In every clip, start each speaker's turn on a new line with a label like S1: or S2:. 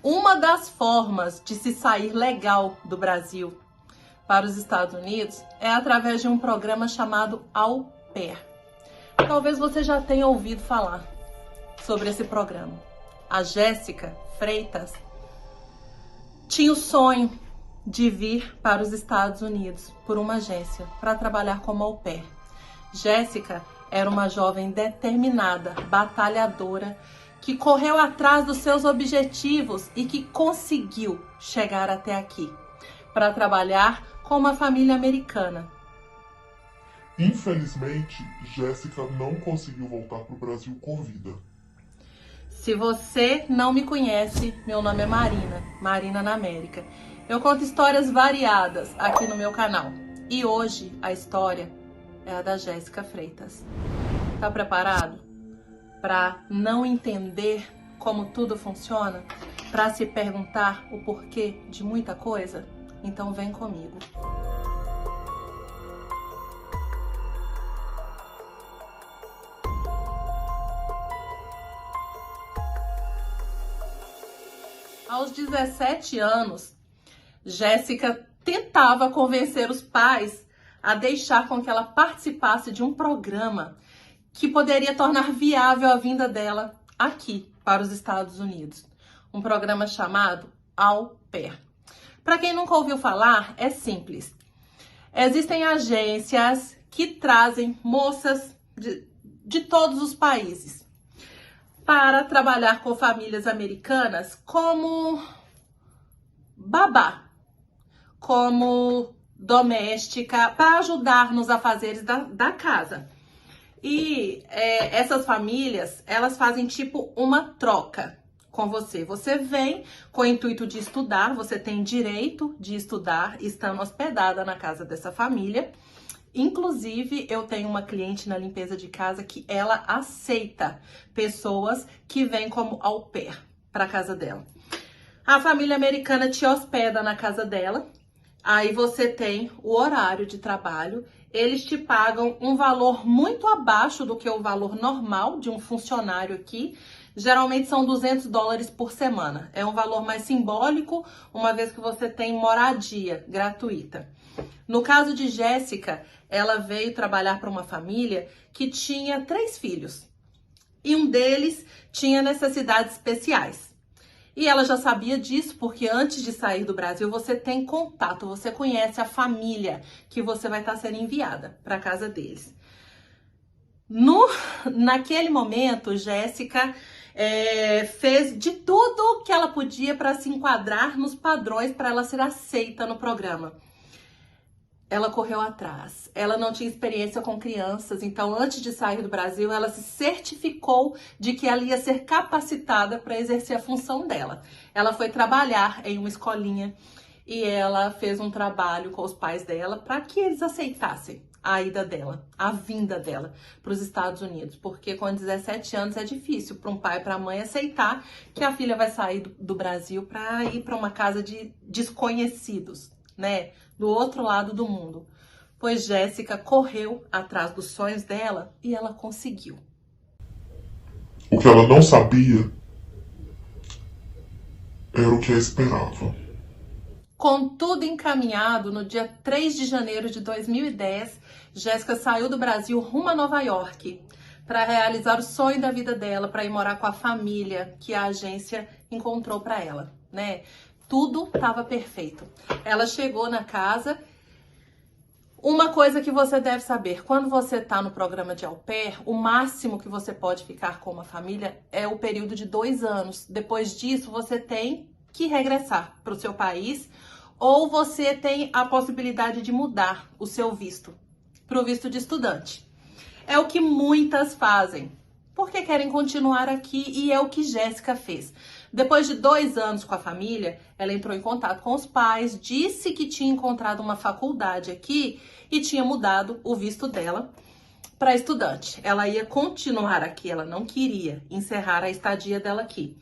S1: Uma das formas de se sair legal do Brasil para os Estados Unidos é através de um programa chamado Au Pair. Talvez você já tenha ouvido falar sobre esse programa. A Jéssica Freitas tinha o sonho de vir para os Estados Unidos por uma agência para trabalhar como au pair. Jéssica era uma jovem determinada, batalhadora, que correu atrás dos seus objetivos e que conseguiu chegar até aqui para trabalhar com uma família americana.
S2: Infelizmente, Jéssica não conseguiu voltar para o Brasil com vida.
S1: Se você não me conhece, meu nome é Marina na América. Eu conto histórias variadas aqui no meu canal. E hoje a história é a da Jéssica Freitas. Tá preparado para não entender como tudo funciona? Para se perguntar o porquê de muita coisa? Então vem comigo. Aos 17 anos, Jéssica tentava convencer os pais a deixar com que ela participasse de um programa que poderia tornar viável a vinda dela aqui para os Estados Unidos. Um programa chamado Au Pair. Para quem nunca ouviu falar, é simples. Existem agências que trazem moças de todos os países para trabalhar com famílias americanas como babá, como doméstica, para ajudar nos afazeres da casa. E essas famílias, elas fazem tipo uma troca com você. Você vem com o intuito de estudar, você tem direito de estudar, estando hospedada na casa dessa família. Inclusive, eu tenho uma cliente na limpeza de casa que ela aceita pessoas que vêm como au pair para casa dela. A família americana te hospeda na casa dela, aí você tem o horário de trabalho, eles te pagam um valor muito abaixo do que o valor normal de um funcionário aqui. Geralmente são $200 por semana. É um valor mais simbólico, uma vez que você tem moradia gratuita. No caso de Jéssica, ela veio trabalhar para uma família que tinha 3 filhos. E um deles tinha necessidades especiais. E ela já sabia disso, porque antes de sair do Brasil, você tem contato, você conhece a família que você vai estar sendo enviada para a casa deles. Naquele momento, Jéssica fez de tudo que ela podia para se enquadrar nos padrões para ela ser aceita no programa. Ela correu atrás, ela não tinha experiência com crianças, então antes de sair do Brasil, ela se certificou de que ela ia ser capacitada para exercer a função dela. Ela foi trabalhar em uma escolinha e ela fez um trabalho com os pais dela para que eles aceitassem a ida dela, a vinda dela para os Estados Unidos, porque com 17 anos é difícil para um pai e para a mãe aceitar que a filha vai sair do Brasil para ir para uma casa de desconhecidos, né? Do outro lado do mundo. Pois Jéssica correu atrás dos sonhos dela e ela conseguiu.
S2: O que ela não sabia era o que a esperava.
S1: Com tudo encaminhado, no dia 3 de janeiro de 2010, Jéssica saiu do Brasil rumo a Nova York para realizar o sonho da vida dela, para ir morar com a família que a agência encontrou para ela, né? Tudo estava perfeito. Ela chegou na casa. Uma coisa que você deve saber, quando você está no programa de au pair, o máximo que você pode ficar com uma família é o período de 2 anos. Depois disso, você tem que regressar para o seu país ou você tem a possibilidade de mudar o seu visto para o visto de estudante. É o que muitas fazem, porque querem continuar aqui e é o que Jéssica fez. Depois de 2 anos com a família, ela entrou em contato com os pais, disse que tinha encontrado uma faculdade aqui e tinha mudado o visto dela para estudante. Ela ia continuar aqui, ela não queria encerrar a estadia dela aqui.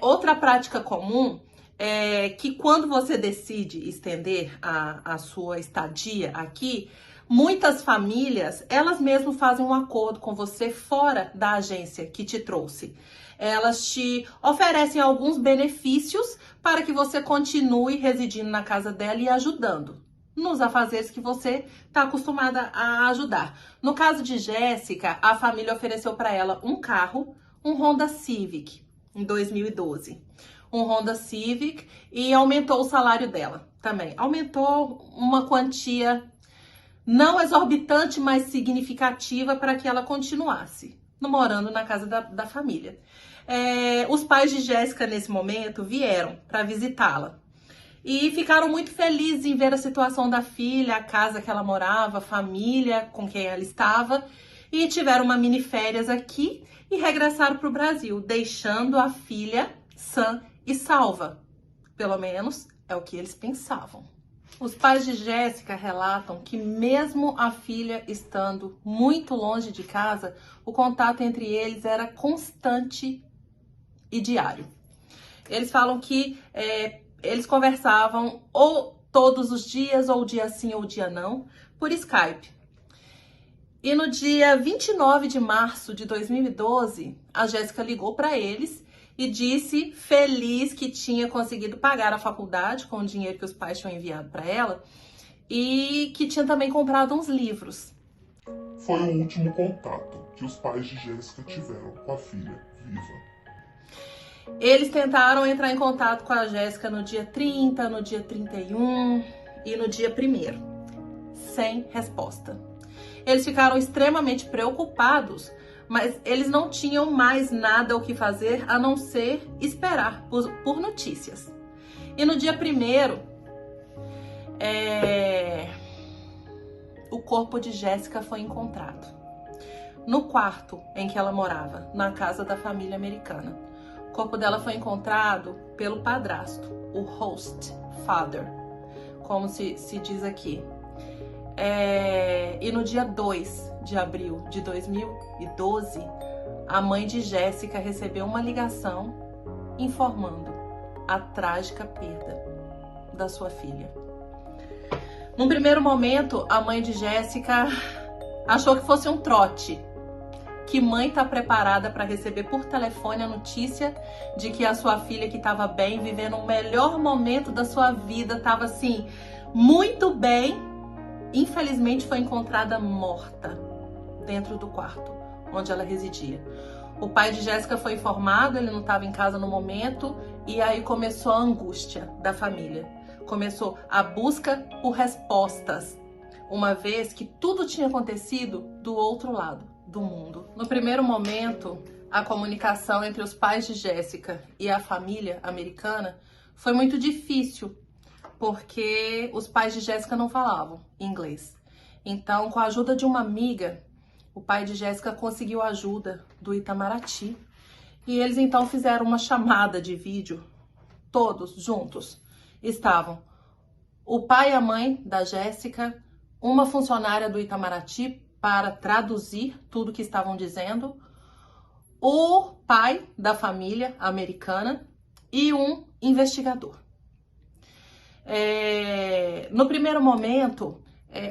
S1: Outra prática comum é que quando você decide estender a sua estadia aqui, muitas famílias, elas mesmas fazem um acordo com você fora da agência que te trouxe. Elas te oferecem alguns benefícios para que você continue residindo na casa dela e ajudando nos afazeres que você está acostumada a ajudar. No caso de Jéssica, a família ofereceu para ela um carro, um Honda Civic, em 2012. Um Honda Civic, e aumentou o salário dela também. Aumentou uma quantia não exorbitante, mas significativa para que ela continuasse morando na casa da família. Os pais de Jéssica, nesse momento, vieram para visitá-la. E ficaram muito felizes em ver a situação da filha, a casa que ela morava, a família com quem ela estava. E tiveram uma mini férias aqui e regressaram para o Brasil, deixando a filha sã e salva. Pelo menos é o que eles pensavam. Os pais de Jéssica relatam que mesmo a filha estando muito longe de casa, o contato entre eles era constante e diário. Eles falam que eles conversavam ou todos os dias, ou dia sim ou dia não, por Skype. E no dia 29 de março de 2012, a Jéssica ligou para eles e disse feliz que tinha conseguido pagar a faculdade com o dinheiro que os pais tinham enviado para ela e que tinha também comprado uns livros.
S2: Foi o último contato que os pais de Jéssica tiveram com a filha viva.
S1: Eles tentaram entrar em contato com a Jéssica no dia 30, no dia 31 e no dia 1º, sem resposta. Eles ficaram extremamente preocupados, mas eles não tinham mais nada o que fazer a não ser esperar por notícias. E no dia 1º, o corpo de Jéssica foi encontrado no quarto em que ela morava, na casa da família americana. O corpo dela foi encontrado pelo padrasto, o host father, como se diz aqui. E no dia 2 de abril de 2012, a mãe de Jéssica recebeu uma ligação informando a trágica perda da sua filha. Num primeiro momento, a mãe de Jéssica achou que fosse um trote. Que mãe está preparada para receber por telefone a notícia de que a sua filha, que estava bem, vivendo o melhor momento da sua vida, estava assim, muito bem, infelizmente foi encontrada morta dentro do quarto onde ela residia. O pai de Jéssica foi informado, ele não estava em casa no momento, e aí começou a angústia da família. Começou a busca por respostas, uma vez que tudo tinha acontecido do outro lado do mundo. No primeiro momento, a comunicação entre os pais de Jéssica e a família americana foi muito difícil, porque os pais de Jéssica não falavam inglês. Então, com a ajuda de uma amiga, o pai de Jéssica conseguiu a ajuda do Itamaraty. E eles então fizeram uma chamada de vídeo, todos juntos. Estavam o pai e a mãe da Jéssica, uma funcionária do Itamaraty para traduzir tudo que estavam dizendo, o pai da família americana e um investigador. No primeiro momento,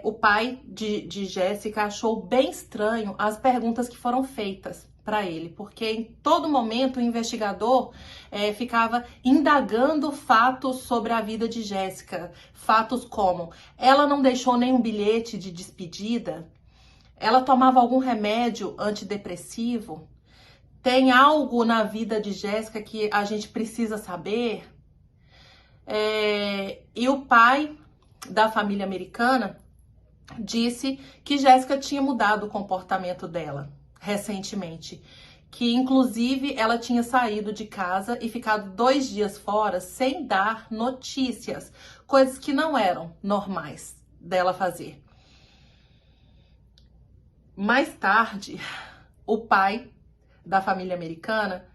S1: o pai de Jéssica achou bem estranho as perguntas que foram feitas para ele, porque em todo momento o investigador ficava indagando fatos sobre a vida de Jéssica, fatos como ela não deixou nenhum bilhete de despedida, ela tomava algum remédio antidepressivo, tem algo na vida de Jéssica que a gente precisa saber. E o pai da família americana disse que Jéssica tinha mudado o comportamento dela recentemente, que inclusive ela tinha saído de casa e ficado 2 dias fora sem dar notícias, coisas que não eram normais dela fazer. Mais tarde, o pai da família americana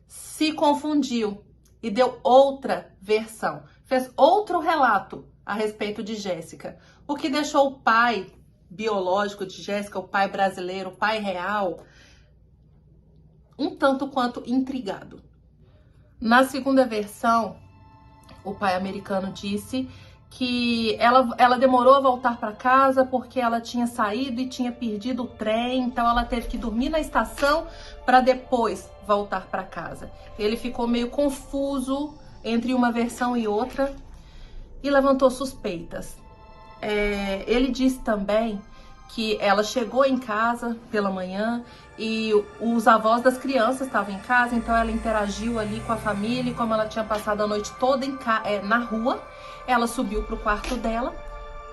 S1: se confundiu e deu outra versão, fez outro relato a respeito de Jéssica, o que deixou o pai biológico de Jéssica, o pai brasileiro, o pai real, um tanto quanto intrigado. Na segunda versão, o pai americano disse que ela demorou a voltar para casa porque ela tinha saído e tinha perdido o trem, então ela teve que dormir na estação para depois voltar para casa. Ele ficou meio confuso entre uma versão e outra e levantou suspeitas. Ele disse também que ela chegou em casa pela manhã e os avós das crianças estavam em casa, então ela interagiu ali com a família e como ela tinha passado a noite toda na rua, ela subiu para o quarto dela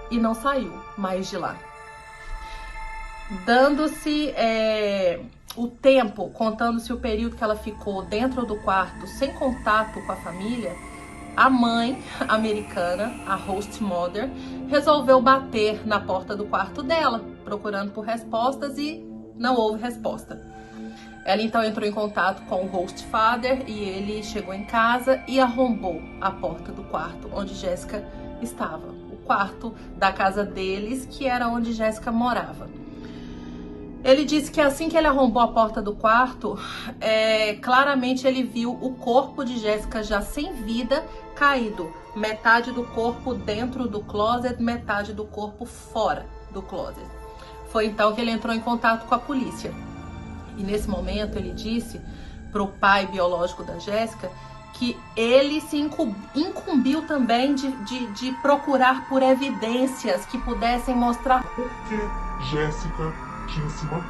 S1: e não saiu mais de lá. Dando-se o tempo, contando-se o período que ela ficou dentro do quarto sem contato com a família, a mãe americana, a host mother, resolveu bater na porta do quarto dela, procurando por respostas e não houve resposta. Ela então entrou em contato com o host father e ele chegou em casa e arrombou a porta do quarto onde Jéssica estava. O quarto da casa deles, que era onde Jéssica morava. Ele disse que assim que ele arrombou a porta do quarto, claramente ele viu o corpo de Jéssica já sem vida, caído. Metade do corpo dentro do closet, metade do corpo fora do closet. Foi então que ele entrou em contato com a polícia. E nesse momento ele disse para o pai biológico da Jéssica que ele se incumbiu também de procurar por evidências que pudessem mostrar
S2: por que Jéssica tinha se matado.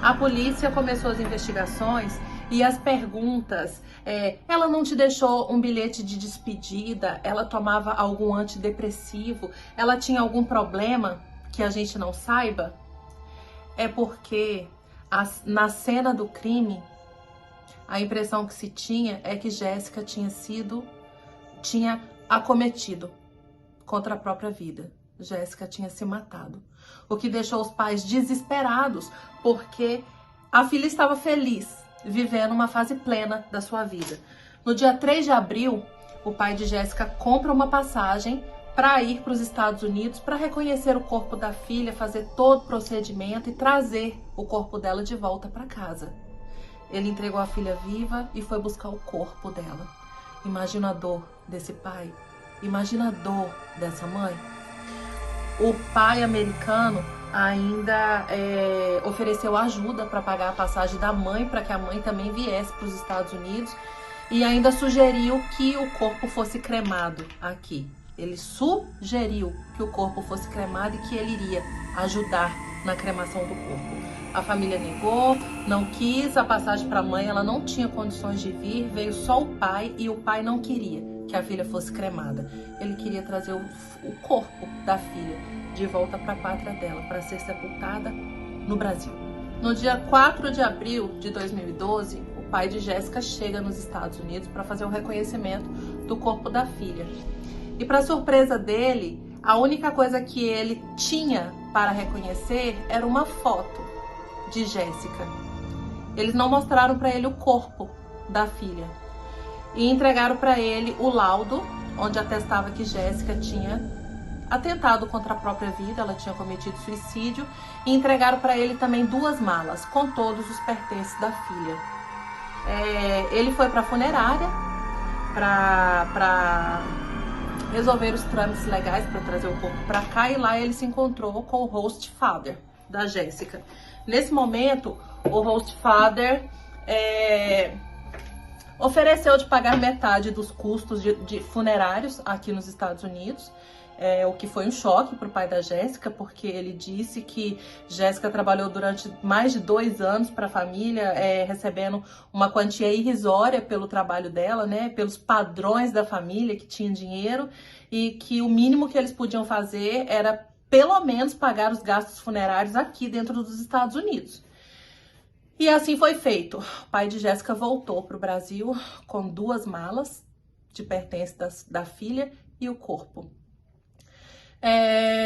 S1: A polícia começou as investigações e as perguntas. Ela não te deixou um bilhete de despedida? Ela tomava algum antidepressivo? Ela tinha algum problema que a gente não saiba? É porque na cena do crime, a impressão que se tinha é que Jéssica tinha acometido contra a própria vida. Jéssica tinha se matado. O que deixou os pais desesperados, porque a filha estava feliz, vivendo uma fase plena da sua vida. No dia 3 de abril, o pai de Jéssica compra uma passagem para ir para os Estados Unidos para reconhecer o corpo da filha, fazer todo o procedimento e trazer o corpo dela de volta para casa. Ele entregou a filha viva e foi buscar o corpo dela. Imagina a dor desse pai, imagina a dor dessa mãe. O pai americano ainda ofereceu ajuda para pagar a passagem da mãe, para que a mãe também viesse para os Estados Unidos, e ainda sugeriu que o corpo fosse cremado aqui. Ele sugeriu que o corpo fosse cremado e que ele iria ajudar na cremação do corpo. A família negou, não quis a passagem para a mãe, ela não tinha condições de vir, veio só o pai e o pai não queria que a filha fosse cremada. Ele queria trazer o corpo da filha de volta para a pátria dela, para ser sepultada no Brasil. No dia 4 de abril de 2012, o pai de Jéssica chega nos Estados Unidos para fazer o reconhecimento do corpo da filha. E para surpresa dele, a única coisa que ele tinha para reconhecer era uma foto de Jéssica. Eles não mostraram para ele o corpo da filha. E entregaram para ele o laudo, onde atestava que Jéssica tinha atentado contra a própria vida, ela tinha cometido suicídio, e entregaram para ele também 2 malas com todos os pertences da filha. Ele foi para a funerária para resolver os trâmites legais para trazer o corpo para cá, e lá ele se encontrou com o host father da Jéssica. Nesse momento, o host father ofereceu de pagar metade dos custos de funerários aqui nos Estados Unidos, o que foi um choque para o pai da Jéssica, porque ele disse que Jéssica trabalhou durante mais de 2 anos para a família, recebendo uma quantia irrisória pelo trabalho dela, né, pelos padrões da família que tinha dinheiro, e que o mínimo que eles podiam fazer era pelo menos pagar os gastos funerários aqui dentro dos Estados Unidos. E assim foi feito. O pai de Jéssica voltou para o Brasil com 2 malas de pertences da filha e o corpo.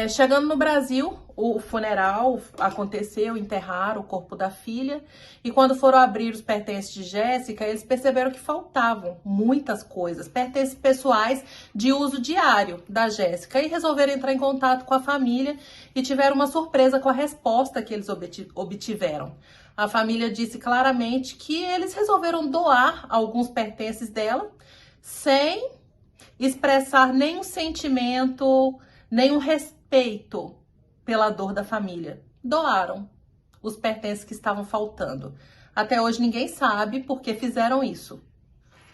S1: Chegando no Brasil, o funeral aconteceu, enterraram o corpo da filha, e quando foram abrir os pertences de Jéssica, eles perceberam que faltavam muitas coisas, pertences pessoais de uso diário da Jéssica, e resolveram entrar em contato com a família e tiveram uma surpresa com a resposta que eles obtiveram. A família disse claramente que eles resolveram doar alguns pertences dela sem expressar nenhum sentimento, nenhum respeito pela dor da família. Doaram os pertences que estavam faltando. Até hoje ninguém sabe por que fizeram isso.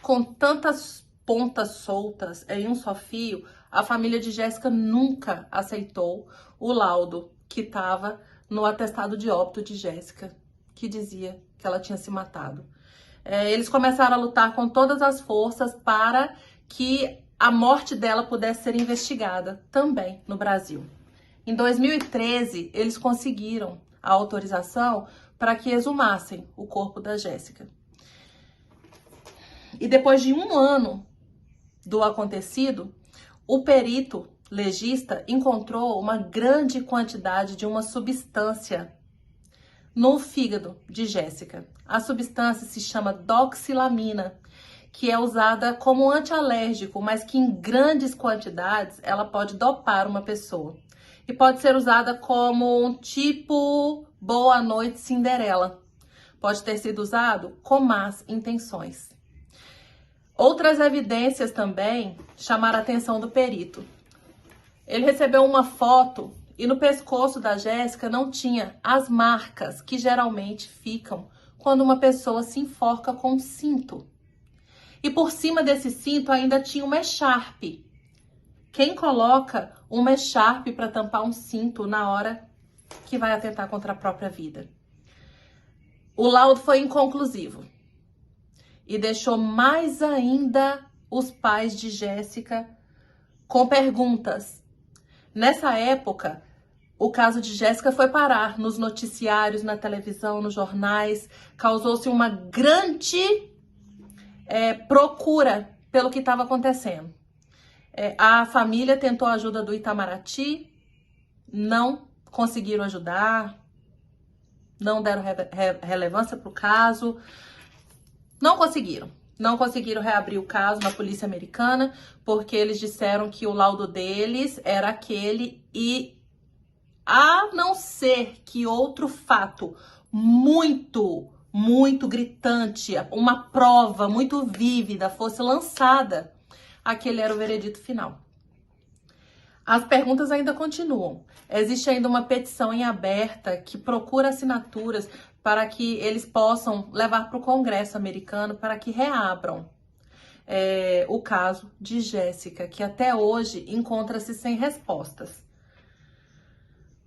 S1: Com tantas pontas soltas em um só fio, a família de Jéssica nunca aceitou o laudo que estava no atestado de óbito de Jéssica, que dizia que ela tinha se matado. Eles começaram a lutar com todas as forças para que a morte dela pudesse ser investigada também no Brasil. Em 2013, eles conseguiram a autorização para que exumassem o corpo da Jéssica. E depois de 1 ano do acontecido, o perito legista encontrou uma grande quantidade de uma substância no fígado de Jéssica. A substância se chama doxilamina, que é usada como antialérgico, mas que em grandes quantidades ela pode dopar uma pessoa. E pode ser usada como um tipo Boa Noite Cinderela. Pode ter sido usado com más intenções. Outras evidências também chamaram a atenção do perito. Ele recebeu uma foto e no pescoço da Jéssica não tinha as marcas que geralmente ficam quando uma pessoa se enforca com um cinto. E por cima desse cinto ainda tinha uma echarpe. Quem coloca uma echarpe para tampar um cinto na hora que vai atentar contra a própria vida? O laudo foi inconclusivo e deixou mais ainda os pais de Jéssica com perguntas. Nessa época, o caso de Jéssica foi parar nos noticiários, na televisão, nos jornais. Causou-se uma grande procura pelo que estava acontecendo. A família tentou a ajuda do Itamaraty, não conseguiram ajudar, não deram relevância para o caso, não conseguiram reabrir o caso na polícia americana, porque eles disseram que o laudo deles era aquele e, a não ser que outro fato muito gritante, uma prova muito vívida fosse lançada, aquele era o veredito final. As perguntas ainda continuam. Existe ainda uma petição em aberta que procura assinaturas para que eles possam levar para o Congresso americano para que reabram o caso de Jéssica, que até hoje encontra-se sem respostas.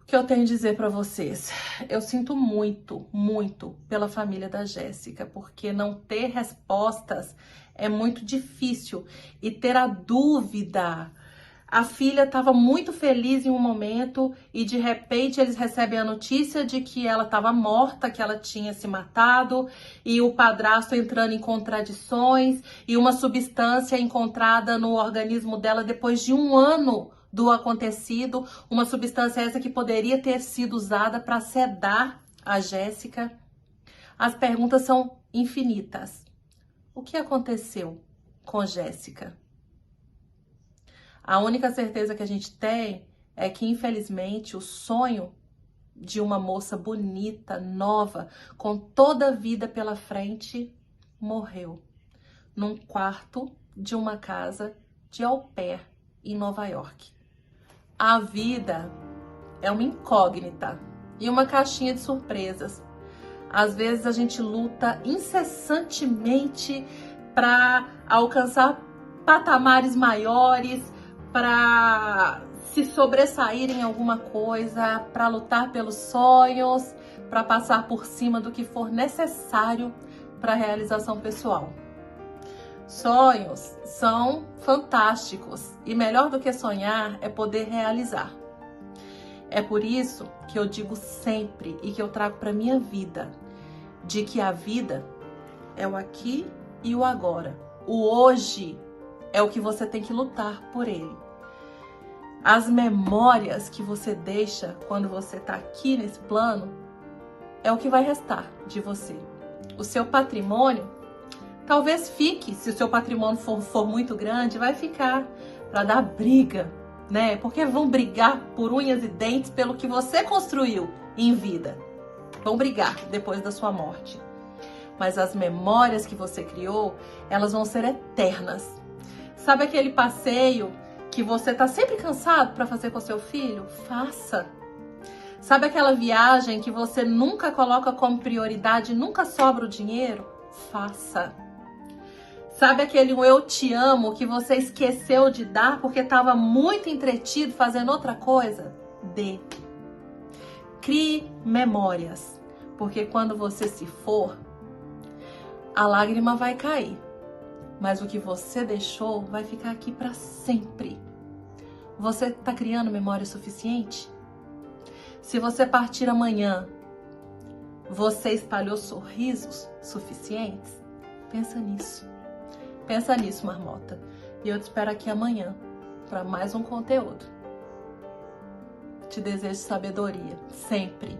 S1: O que eu tenho a dizer para vocês? Eu sinto muito pela família da Jéssica, porque não ter respostas é muito difícil e ter a dúvida. A filha estava muito feliz em um momento e de repente eles recebem a notícia de que ela estava morta, que ela tinha se matado, e o padrasto entrando em contradições e uma substância encontrada no organismo dela depois de 1 ano do acontecido, uma substância essa que poderia ter sido usada para sedar a Jéssica. As perguntas são infinitas. O que aconteceu com Jéssica? A única certeza que a gente tem é que, infelizmente, o sonho de uma moça bonita, nova, com toda a vida pela frente, morreu num quarto de uma casa de au pair em Nova York. A vida é uma incógnita e uma caixinha de surpresas. Às vezes a gente luta incessantemente para alcançar patamares maiores, para se sobressair em alguma coisa, para lutar pelos sonhos, para passar por cima do que for necessário para a realização pessoal. Sonhos são fantásticos e melhor do que sonhar é poder realizar. É por isso que eu digo sempre e que eu trago para minha vida, de que a vida é o aqui e o agora. O hoje é o que você tem que lutar por ele. As memórias que você deixa quando você está aqui nesse plano é o que vai restar de você. O seu patrimônio talvez fique, se o seu patrimônio for muito grande, vai ficar para dar briga, né? Porque vão brigar por unhas e dentes pelo que você construiu em vida. Vão brigar depois da sua morte. Mas as memórias que você criou, elas vão ser eternas. Sabe aquele passeio que você tá sempre cansado para fazer com seu filho? Faça. Sabe aquela viagem que você nunca coloca como prioridade, nunca sobra o dinheiro? Faça. Sabe aquele eu te amo que você esqueceu de dar porque estava muito entretido fazendo outra coisa? Dê. Crie memórias, porque quando você se for, a lágrima vai cair, mas o que você deixou vai ficar aqui para sempre. Você está criando memória suficiente? Se você partir amanhã, você espalhou sorrisos suficientes? Pensa nisso. Pensa nisso, marmota. E eu te espero aqui amanhã para mais um conteúdo. Te desejo sabedoria, sempre.